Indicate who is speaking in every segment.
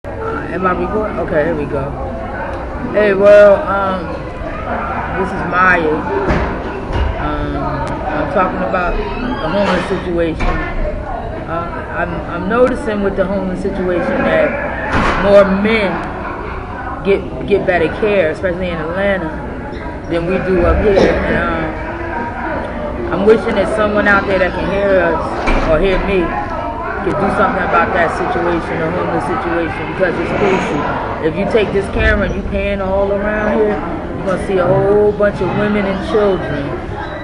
Speaker 1: Am I recording? Okay, here we go. Hey, well, this is Maya. I'm talking about the homeless situation. I'm noticing with the homeless situation that more men get better care, especially in Atlanta, than we do up here. And I'm wishing that someone out there that can hear us or hear me could do something about that situation, the homeless situation, because it's crucial. If you take this camera and you pan all around here, you're going to see a whole bunch of women and children.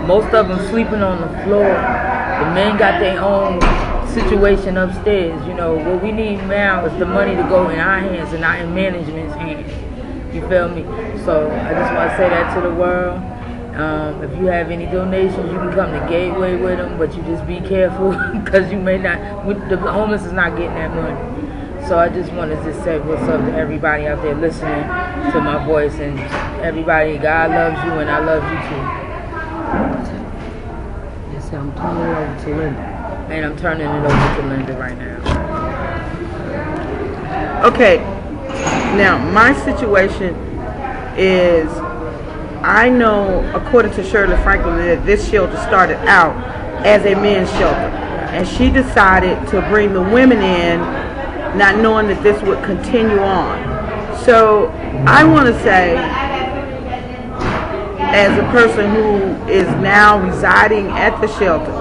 Speaker 1: Most of them sleeping on the floor. The men got their own situation upstairs. You know, what we need now is the money to go in our hands and not in management's hands. You feel me? So I just want to say that to the world. If you have any donations, you can come to Gateway with them, but you just be careful because you may not, the homeless is not getting that money. So I just wanted to say what's up to everybody out there listening to my voice, and everybody, God loves you and I love you too. Yes, I'm turning it over to Linda. And I'm turning it over to Linda right now.
Speaker 2: Okay, now my situation is, I know, according to Shirley Franklin, that this shelter started out as a men's shelter. And she decided to bring the women in, not knowing that this would continue on. So I want to say, as a person who is now residing at the shelter,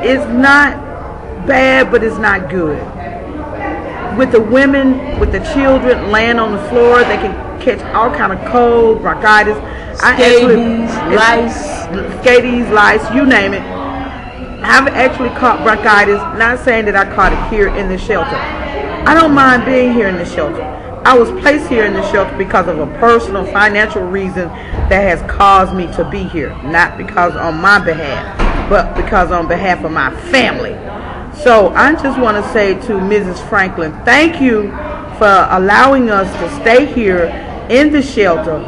Speaker 2: it's not bad, but it's not good. With the women, with the children laying on the floor, they can catch all kind of cold, bronchitis, scabies, lice, you name it. I've actually caught bronchitis, not saying that I caught it here in the shelter. I don't mind being here in the shelter. I was placed here in the shelter because of a personal financial reason that has caused me to be here. Not because on my behalf, but because on behalf of my family. So I just want to say to Mrs. Franklin, thank you for allowing us to stay here in the shelter,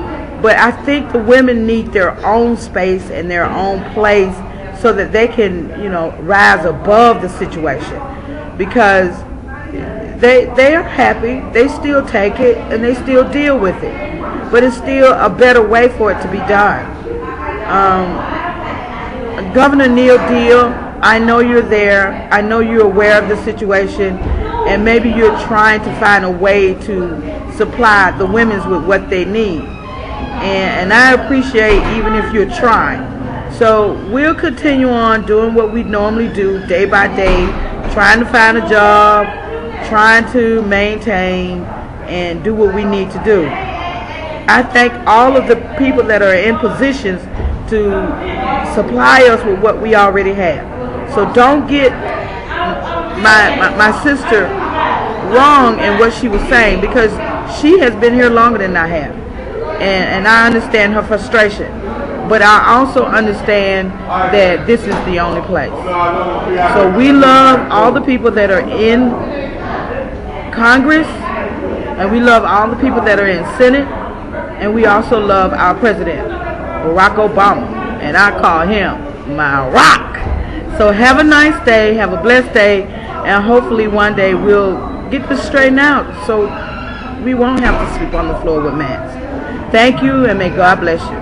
Speaker 2: but I think the women need their own space and their own place so that they can, you know, rise above the situation, because they are happy, they still take it and they still deal with it, but it's still a better way for it to be done. Governor Neal Deal, I know you're there, I know you're aware of the situation, and maybe you're trying to find a way to supply the women's with what they need. And I appreciate even if you're trying. So we'll continue on doing what we normally do day by day, trying to find a job, trying to maintain and do what we need to do. I thank all of the people that are in positions to supply us with what we already have. So don't get my sister wrong in what she was saying, because she has been here longer than I have, and I understand her frustration, but I also understand that this is the only place. So we love all the people that are in Congress, and we love all the people that are in Senate, and we also love our president, Barack Obama, and I call him my rock. So have a nice day, have a blessed day, and hopefully one day we'll get this straightened out so we won't have to sleep on the floor with masks. Thank you, and may God bless you.